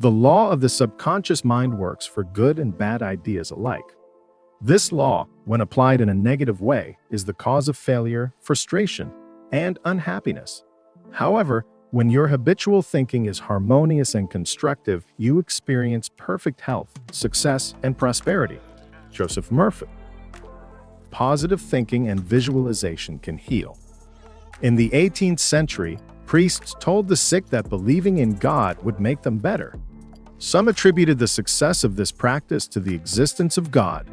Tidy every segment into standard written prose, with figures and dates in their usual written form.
The law of the subconscious mind works for good and bad ideas alike. This law, when applied in a negative way, is the cause of failure, frustration, and unhappiness. However, when your habitual thinking is harmonious and constructive, you experience perfect health, success, and prosperity. Joseph Murphy. Positive thinking and visualization can heal. In the 18th century, priests told the sick that believing in God would make them better. Some attributed the success of this practice to the existence of God,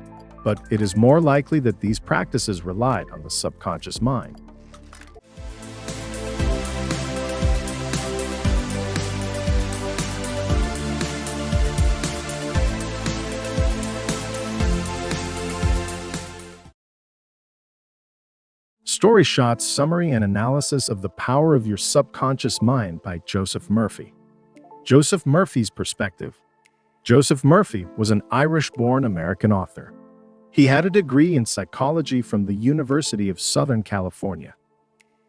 but it is more likely that these practices relied on the subconscious mind. Story Shot's Summary and Analysis of the Power of Your Subconscious Mind by Joseph Murphy. Joseph Murphy's Perspective. Joseph Murphy was an Irish-born American author. He had a degree in psychology from the University of Southern California.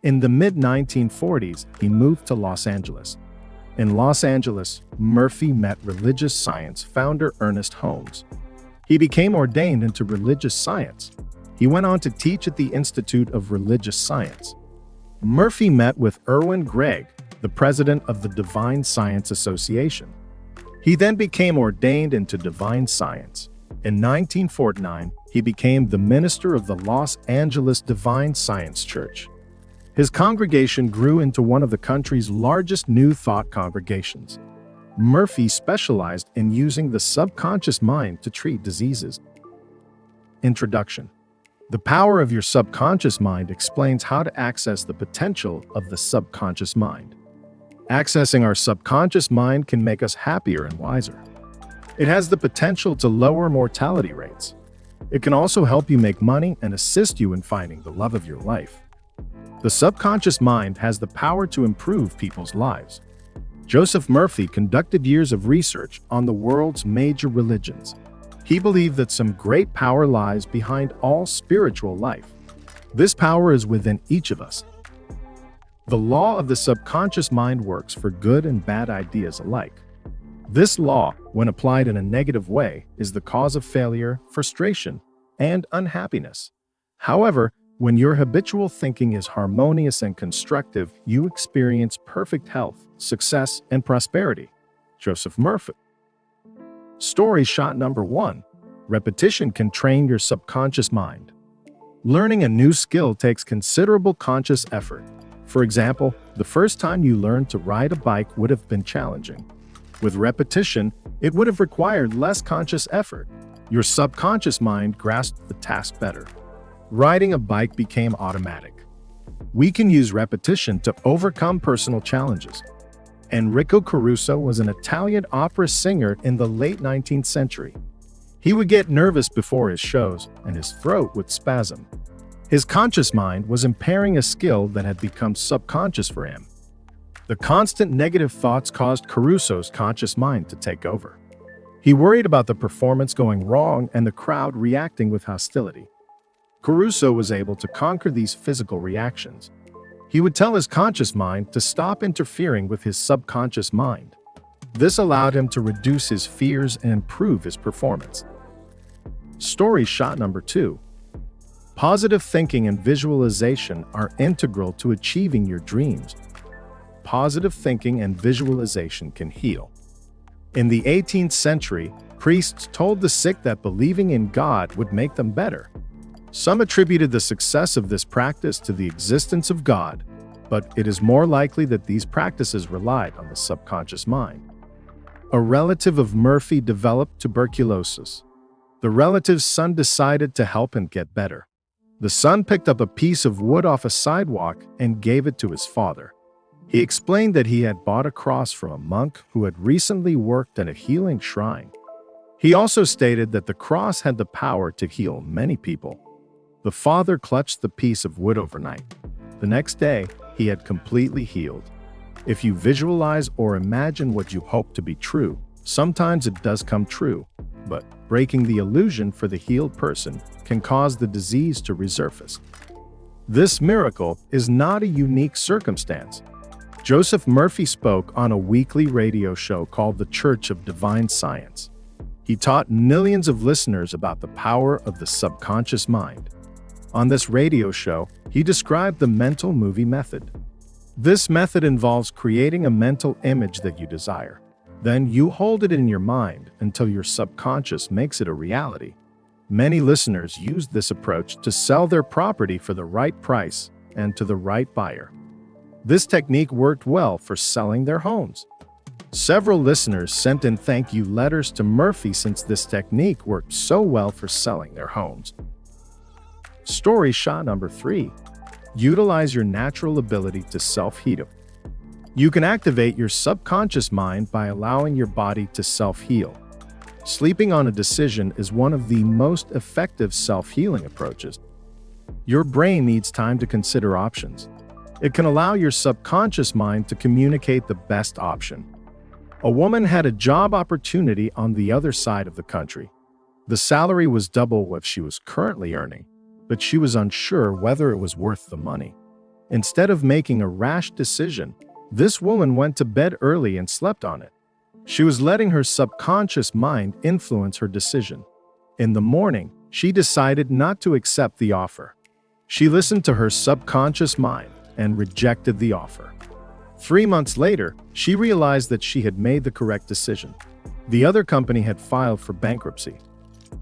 In the mid-1940s, he moved to Los Angeles. In Los Angeles, Murphy met religious science founder Ernest Holmes. He became ordained into religious science. He went on to teach at the Institute of Religious Science. Murphy met with Erwin Gregg, the president of the Divine Science Association. He then became ordained into divine science. In 1949, he became the minister of the Los Angeles Divine Science Church. His congregation grew into one of the country's largest New Thought congregations. Murphy specialized in using the subconscious mind to treat diseases. Introduction. The power of your subconscious mind explains how to access the potential of the subconscious mind. Accessing our subconscious mind can make us happier and wiser. It has the potential to lower mortality rates. It can also help you make money and assist you in finding the love of your life. The subconscious mind has the power to improve people's lives. Joseph Murphy conducted years of research on the world's major religions. He believed that some great power lies behind all spiritual life. This power is within each of us. The law of the subconscious mind works for good and bad ideas alike. This law, when applied in a negative way, is the cause of failure, frustration, and unhappiness. However, when your habitual thinking is harmonious and constructive, you experience perfect health, success, and prosperity. Joseph Murphy. Story Shot number 1. Repetition can train your subconscious mind. Learning a new skill takes considerable conscious effort. For example, the first time you learned to ride a bike would have been challenging. With repetition, it would have required less conscious effort. Your subconscious mind grasped the task better. Riding a bike became automatic. We can use repetition to overcome personal challenges. Enrico Caruso was an Italian opera singer in the late 19th century. He would get nervous before his shows, and his throat would spasm. His conscious mind was impairing a skill that had become subconscious for him. The constant negative thoughts caused Caruso's conscious mind to take over. He worried about the performance going wrong and the crowd reacting with hostility. Caruso was able to conquer these physical reactions. He would tell his conscious mind to stop interfering with his subconscious mind. This allowed him to reduce his fears and improve his performance. Story Shot number 2. Positive thinking and visualization are integral to achieving your dreams. Positive thinking and visualization can heal. In the 18th century, priests told the sick that believing in God would make them better. Some attributed the success of this practice to the existence of God, but it is more likely that these practices relied on the subconscious mind. A relative of Murphy developed tuberculosis. The relative's son decided to help him get better. The son picked up a piece of wood off a sidewalk and gave it to his father. He explained that he had bought a cross from a monk who had recently worked at a healing shrine. He also stated that the cross had the power to heal many people. The father clutched the piece of wood overnight. The next day, he had completely healed. If you visualize or imagine what you hope to be true, sometimes it does come true, but breaking the illusion for the healed person can cause the disease to resurface. This miracle is not a unique circumstance. Joseph Murphy spoke on a weekly radio show called The Church of Divine Science. He taught millions of listeners about the power of the subconscious mind. On this radio show, he described the mental movie method. This method involves creating a mental image that you desire. Then you hold it in your mind until your subconscious makes it a reality. Many listeners used this approach to sell their property for the right price and to the right buyer. This technique worked well for selling their homes. Several listeners sent in thank you letters to Murphy since this technique worked so well for selling their homes. Story shot number 3. Utilize your natural ability to self-heal. You can activate your subconscious mind by allowing your body to self-heal. Sleeping on a decision is one of the most effective self-healing approaches. Your brain needs time to consider options. It can allow your subconscious mind to communicate the best option. A woman had a job opportunity on the other side of the country. The salary was double what she was currently earning, but she was unsure whether it was worth the money. Instead of making a rash decision, this woman went to bed early and slept on it. She was letting her subconscious mind influence her decision. In the morning, she decided not to accept the offer. She listened to her subconscious mind and rejected the offer. 3 months later, she realized that she had made the correct decision. The other company had filed for bankruptcy.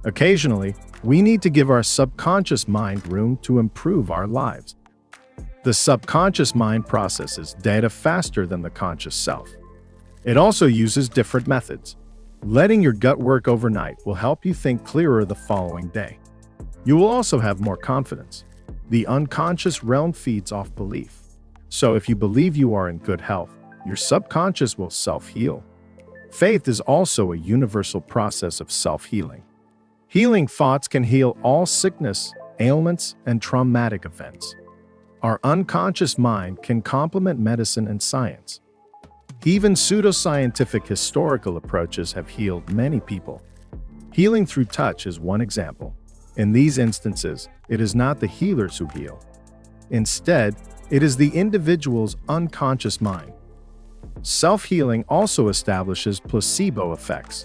Occasionally, we need to give our subconscious mind room to improve our lives. The subconscious mind processes data faster than the conscious self. It also uses different methods. Letting your gut work overnight will help you think clearer the following day. You will also have more confidence. The unconscious realm feeds off belief. So if you believe you are in good health, your subconscious will self-heal. Faith is also a universal process of self-healing. Healing thoughts can heal all sickness, ailments, and traumatic events. Our unconscious mind can complement medicine and science. Even pseudoscientific historical approaches have healed many people. Healing through touch is one example. In these instances, it is not the healers who heal. Instead, it is the individual's unconscious mind. Self-healing also establishes placebo effects.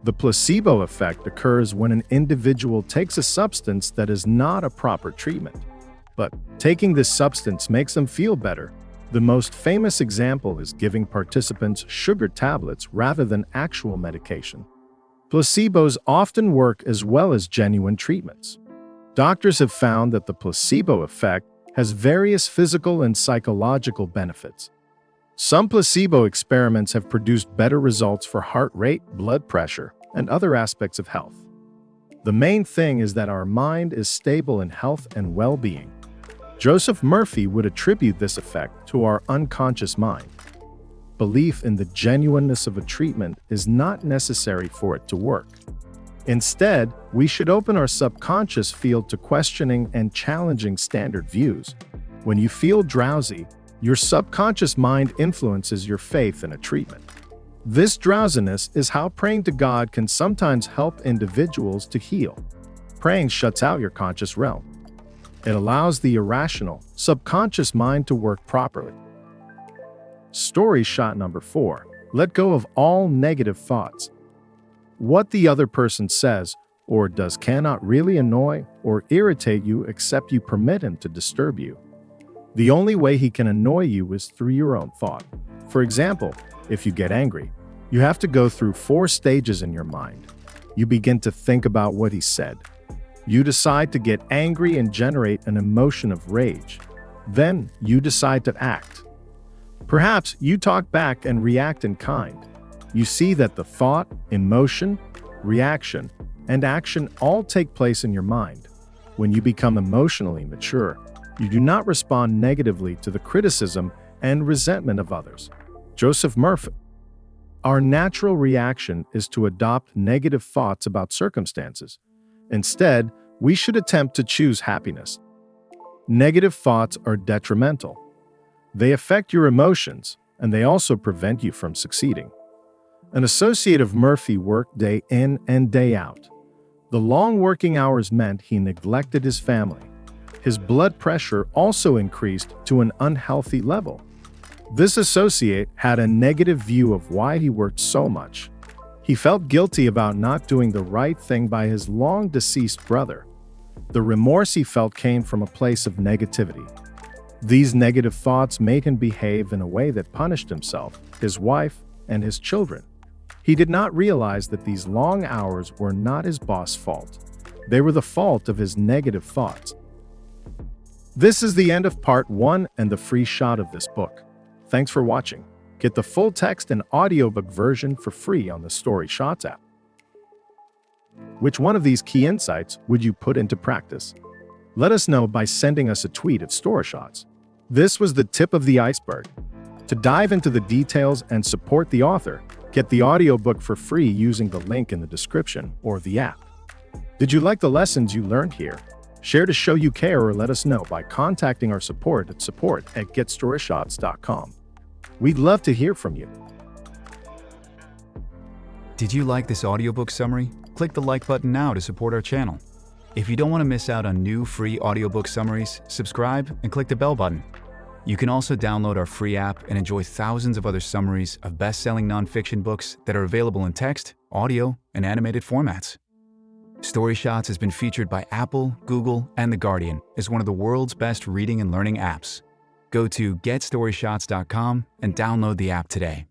The placebo effect occurs when an individual takes a substance that is not a proper treatment, but taking this substance makes them feel better. The most famous example is giving participants sugar tablets rather than actual medication. Placebos often work as well as genuine treatments. Doctors have found that the placebo effect has various physical and psychological benefits. Some placebo experiments have produced better results for heart rate, blood pressure, and other aspects of health. The main thing is that our mind is stable in health and well-being. Joseph Murphy would attribute this effect to our unconscious mind. Belief in the genuineness of a treatment is not necessary for it to work. Instead, we should open our subconscious field to questioning and challenging standard views. When you feel drowsy, your subconscious mind influences your faith in a treatment. This drowsiness is how praying to God can sometimes help individuals to heal. Praying shuts out your conscious realm. It allows the irrational, subconscious mind to work properly. Story shot number 4. Let go of all negative thoughts. What the other person says or does cannot really annoy or irritate you except you permit him to disturb you. The only way he can annoy you is through your own thought. For example, if you get angry, you have to go through 4 stages in your mind. You begin to think about what he said. You decide to get angry and generate an emotion of rage. Then you decide to act. Perhaps you talk back and react in kind. You see that the thought, emotion, reaction, and action all take place in your mind. When you become emotionally mature, you do not respond negatively to the criticism and resentment of others. Joseph Murphy. Our natural reaction is to adopt negative thoughts about circumstances. Instead, we should attempt to choose happiness. Negative thoughts are detrimental. They affect your emotions, and they also prevent you from succeeding. An associate of Murphy worked day in and day out. The long working hours meant he neglected his family. His blood pressure also increased to an unhealthy level. This associate had a negative view of why he worked so much. He felt guilty about not doing the right thing by his long-deceased brother. The remorse he felt came from a place of negativity. These negative thoughts made him behave in a way that punished himself, his wife, and his children. He did not realize that these long hours were not his boss' fault. They were the fault of his negative thoughts. This is the end of part 1 and the free shot of this book. Thanks for watching. Get the full text and audiobook version for free on the Story Shots app. Which one of these key insights would you put into practice? Let us know by sending us a tweet at StoryShots. This was the tip of the iceberg. To dive into the details and support the author, get the audiobook for free using the link in the description or the app. Did you like the lessons you learned here? Share to show you care or let us know by contacting our support at support@getstoryshots.com. We'd love to hear from you. Did you like this audiobook summary? Click the like button now to support our channel. If you don't want to miss out on new free audiobook summaries, subscribe and click the bell button. You can also download our free app and enjoy thousands of other summaries of best-selling nonfiction books that are available in text, audio, and animated formats. Story Shots has been featured by Apple, Google, and The Guardian as one of the world's best reading and learning apps. Go to getstoryshots.com and download the app today.